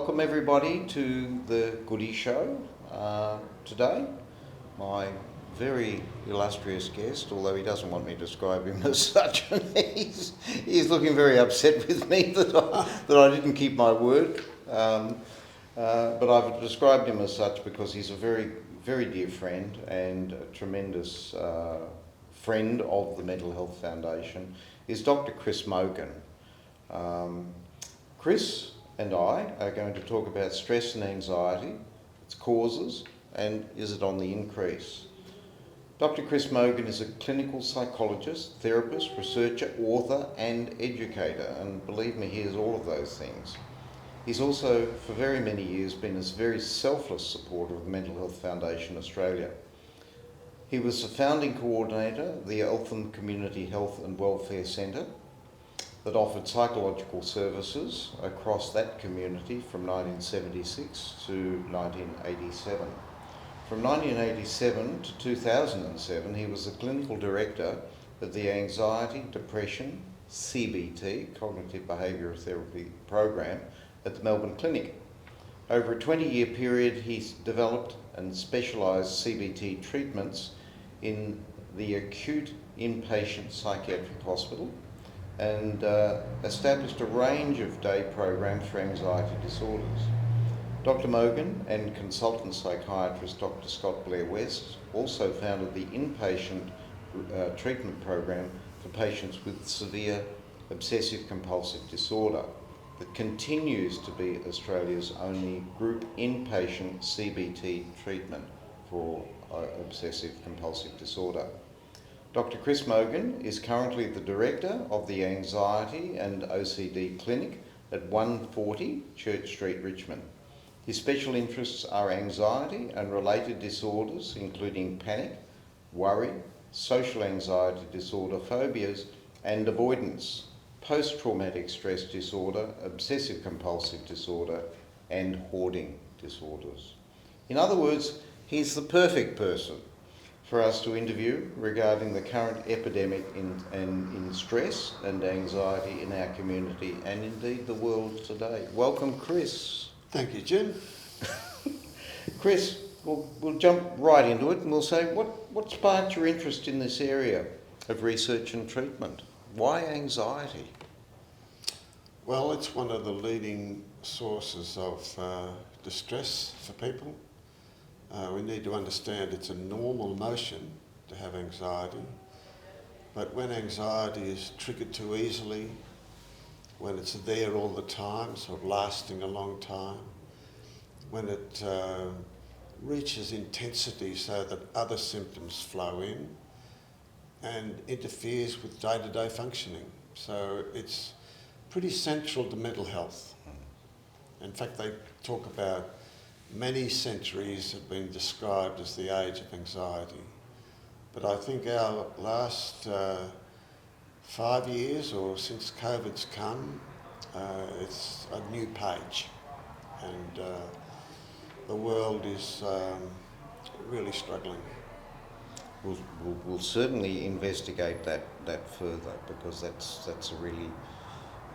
welcome everybody to the Goody show today. My very illustrious guest, although he doesn't want me to describe him as such, and he's looking very upset with me that I didn't keep my word. But I've described him as such because he's a very, very dear friend and a tremendous friend of the Mental Health Foundation, is Dr. Chris Mogan. Chris and I are going to talk about stress and anxiety, its causes, and is it on the increase. Dr. Chris Mogan is a clinical psychologist, therapist, researcher, author and educator, and believe me, he is all of those things. He's also, for very many years, been a very selfless supporter of the Mental Health Foundation Australia. He was the founding coordinator of the Eltham Community Health and Welfare Centre that offered psychological services across that community from 1976 to 1987. From 1987 to 2007, he was the clinical director of the Anxiety, Depression, CBT, Cognitive Behavioural Therapy program at the Melbourne Clinic. Over a 20-year period, he's developed and specialised CBT treatments in the acute inpatient psychiatric hospital and established a range of day programs for anxiety disorders. Dr. Mogan and consultant psychiatrist Dr. Scott Blair-West also founded the inpatient treatment program for patients with severe obsessive compulsive disorder that continues to be Australia's only group inpatient CBT treatment for obsessive compulsive disorder. Dr. Chris Mogan is currently the director of the Anxiety and OCD Clinic at 140 Church Street, Richmond. His special interests are anxiety and related disorders, including panic, worry, social anxiety disorder, phobias, and avoidance, post-traumatic stress disorder, obsessive compulsive disorder, and hoarding disorders. In other words, he's the perfect person for us to interview regarding the current epidemic in stress and anxiety in our community and indeed the world today. Welcome, Chris. Thank you, Jim. Chris, we'll jump right into it and we'll say, what sparked your interest in this area of research and treatment? Why anxiety? Well, it's one of the leading sources of distress for people. We need to understand it's a normal emotion to have anxiety, but when anxiety is triggered too easily, when it's there all the time, sort of lasting a long time, when it reaches intensity so that other symptoms flow in and interferes with day-to-day functioning. So it's pretty central to mental health. In fact, they talk about many centuries have been described as the age of anxiety. But I think our last 5 years, or since COVID's come, it's a new page. And the world is really struggling. We'll certainly investigate that further because that's a really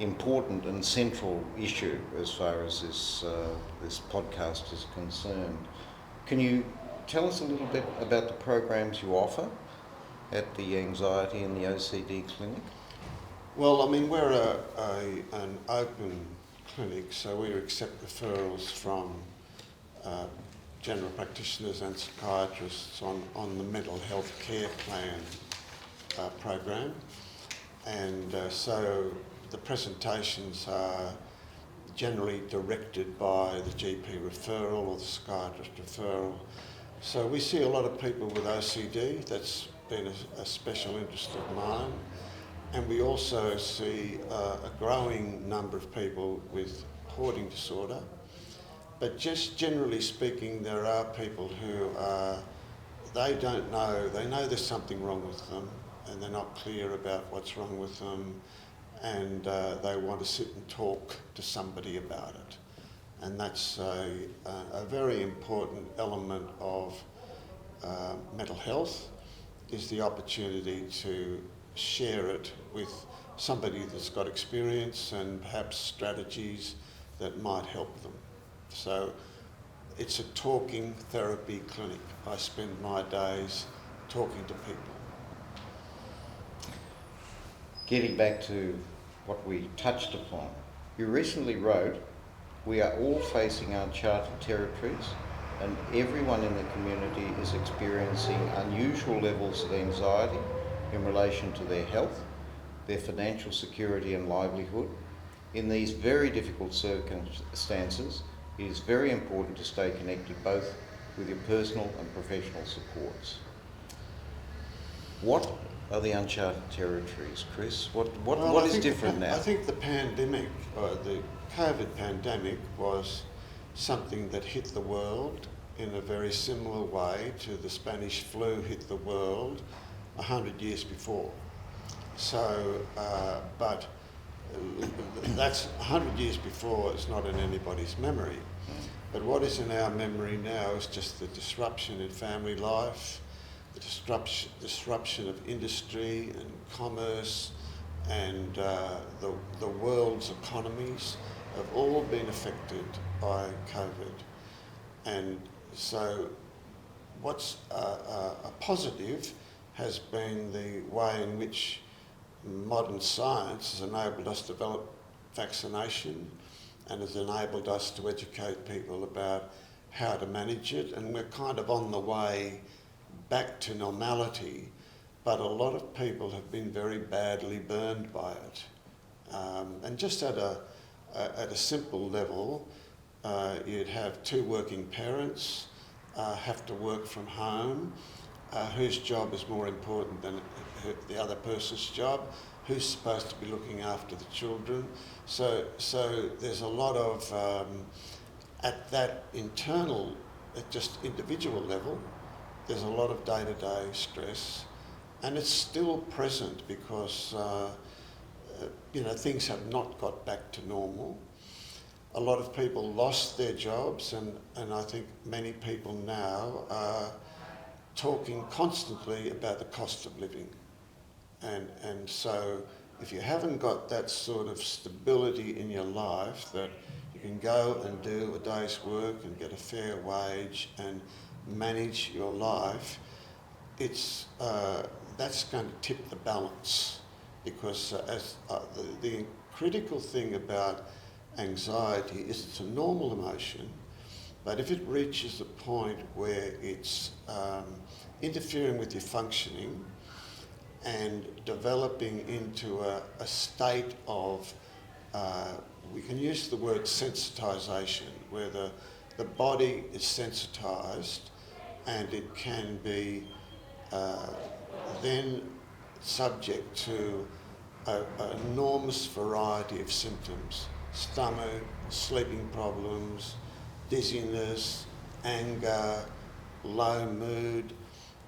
important and central issue as far as this podcast is concerned. Can you tell us a little bit about the programs you offer at the Anxiety and the OCD Clinic? Well, I mean, we're an open clinic, so we accept referrals from general practitioners and psychiatrists on the mental health care plan program. And so the presentations are generally directed by the GP referral or the psychiatrist referral. So we see a lot of people with OCD. That's been a special interest of mine. And we also see a growing number of people with hoarding disorder. But just generally speaking, there are people who they don't know, they know there's something wrong with them and they're not clear about what's wrong with them, and they want to sit and talk to somebody about it. And that's a very important element of mental health, is the opportunity to share it with somebody that's got experience and perhaps strategies that might help them. So it's a talking therapy clinic. I spend my days talking to people. Getting back to what we touched upon, you recently wrote, "We are all facing uncharted territories and everyone in the community is experiencing unusual levels of anxiety in relation to their health, their financial security and livelihood. In these very difficult circumstances, it is very important to stay connected both with your personal and professional supports." What are the uncharted territories, Chris? What is different now? I think the pandemic, the COVID pandemic, was something that hit the world in a very similar way to the Spanish flu hit the world 100 years before. So, but that's 100 years before, it's not in anybody's memory. But what is in our memory now is just the disruption in family life, the disruption of industry and commerce, and the world's economies have all been affected by COVID. And so what's a positive has been the way in which modern science has enabled us to develop vaccination and has enabled us to educate people about how to manage it, and we're kind of on the way back to normality, but a lot of people have been very badly burned by it. And just at a simple level, you'd have two working parents have to work from home, whose job is more important than the other person's job, who's supposed to be looking after the children. So there's a lot of, at that internal, at just individual level, there's a lot of day-to-day stress, and it's still present because things have not got back to normal. A lot of people lost their jobs, and I think many people now are talking constantly about the cost of living. And so if you haven't got that sort of stability in your life that you can go and do a day's work and get a fair wage and manage your life, that's going to tip the balance, because the critical thing about anxiety is it's a normal emotion, but if it reaches a point where it's interfering with your functioning and developing into a state of, we can use the word sensitisation, where the body is sensitised and it can be then subject to an enormous variety of symptoms: stomach, sleeping problems, dizziness, anger, low mood,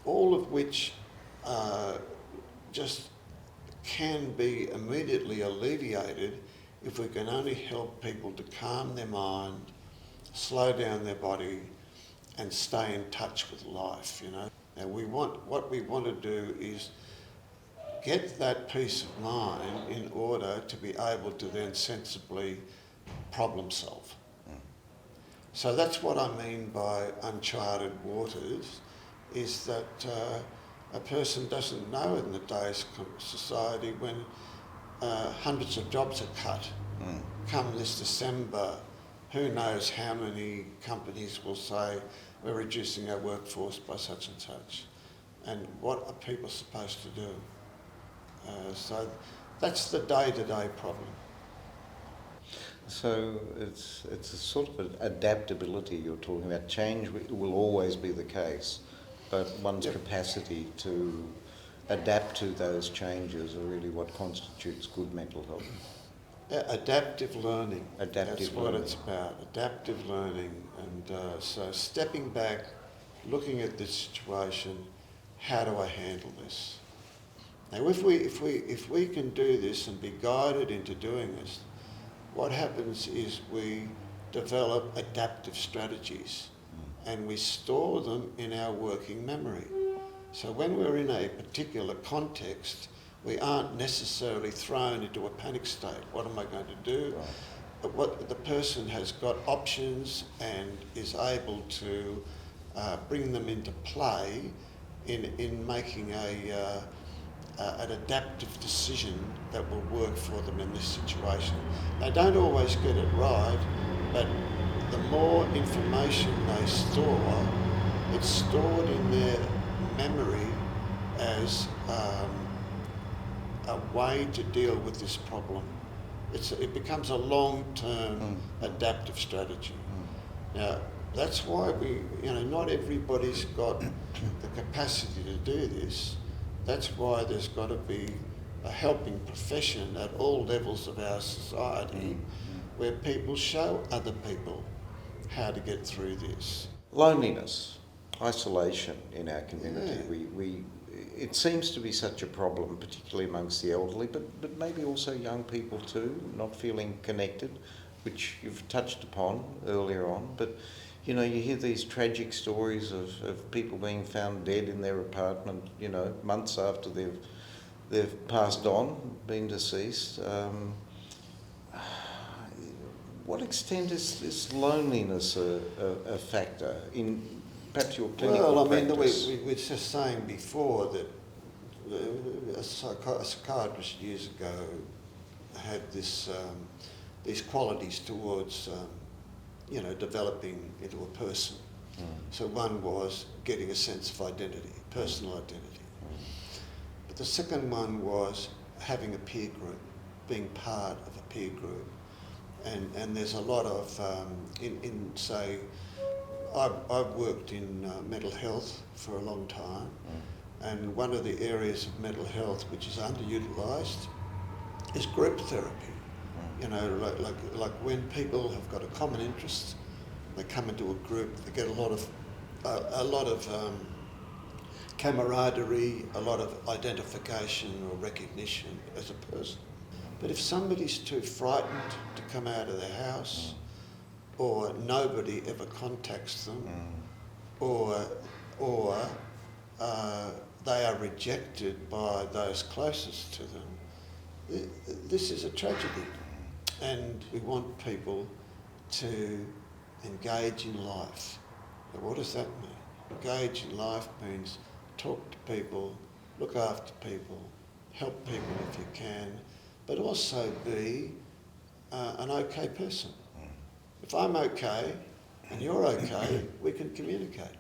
all of which just can be immediately alleviated if we can only help people to calm their mind, slow down their body, and stay in touch with life, Now what we want to do is get that peace of mind in order to be able to then sensibly problem solve. So that's what I mean by uncharted waters, is that a person doesn't know in today's society when hundreds of jobs are cut. Come this December, who knows how many companies will say, we're reducing our workforce by such and such. And what are people supposed to do? So that's the day-to-day problem. So it's a sort of an adaptability you're talking about. Change will always be the case, but one's capacity to adapt to those changes are really what constitutes good mental health. Adaptive learning. That's learning. what it's about. Adaptive learning, and so stepping back, looking at this situation, how do I handle this? Now, if we can do this and be guided into doing this, what happens is we develop adaptive strategies, and we store them in our working memory. So when we're in a particular context, we aren't necessarily thrown into a panic state. What am I going to do? what the person has got options and is able to bring them into play in making an adaptive decision that will work for them in this situation. They don't always get it right, but the more information they store, it's stored in their memory as a way to deal with this problem. It becomes a long-term adaptive strategy. Now, that's why not everybody's got the capacity to do this. That's why there's got to be a helping profession at all levels of our society where people show other people how to get through this. Loneliness, isolation in our community. It seems to be such a problem, particularly amongst the elderly, but maybe also young people too, not feeling connected, which you've touched upon earlier on. But you hear these tragic stories of people being found dead in their apartment, months after they've passed on, been deceased. What extent is loneliness a factor in perhaps your clinical practice? We were just saying before that a psychiatrist years ago had these qualities towards developing into a person. So one was getting a sense of identity, personal identity. But the second one was having a peer group, being part of a peer group. And there's a lot of, I've worked in mental health for a long time, and one of the areas of mental health which is underutilised is group therapy. Like when people have got a common interest, they come into a group, they get a lot of camaraderie, a lot of identification or recognition as a person. But if somebody's too frightened to come out of their house, or nobody ever contacts them, or they are rejected by those closest to them, this is a tragedy. And we want people to engage in life. Now, what does that mean? Engage in life means talk to people, look after people, help people if you can, but also be an okay person. If I'm okay and you're okay, we can communicate.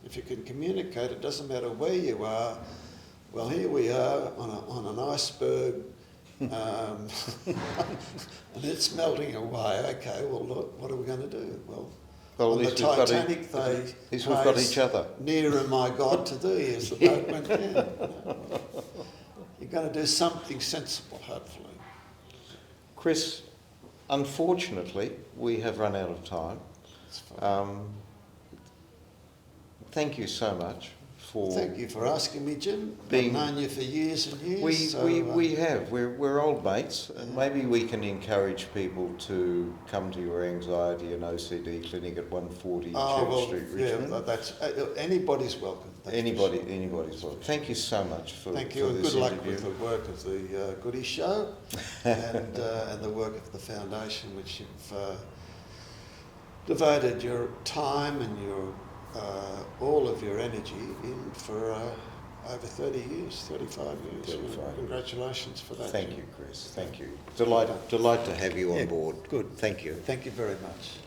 If you can communicate, it doesn't matter where you are. Well, here we are on an iceberg, and it's melting away. Okay, well, look, what are we going to do? Well, on the Titanic, we've got each other. Nearer, my God, to thee, as the boat went down. You're going to do something sensible, hopefully. Chris, unfortunately, we have run out of time. Thank you so much for... Thank you for asking me, Jim. I've known you for years and years. We have. We're old mates, and maybe we can encourage people to come to your anxiety and OCD clinic at 140 Church Street, Richmond. Yeah, that's anybody's welcome. Anybody's welcome. Thank you so much for Thank you, for and this good luck interview. with the work of the Goody show and the work of the foundation, which you've devoted your time and your all of your energy in for over 30 years, 35 years. 35. Congratulations for that. Thank you, Chris. Thank you. Delight to have you on board. Good. Thank you. Thank you very much.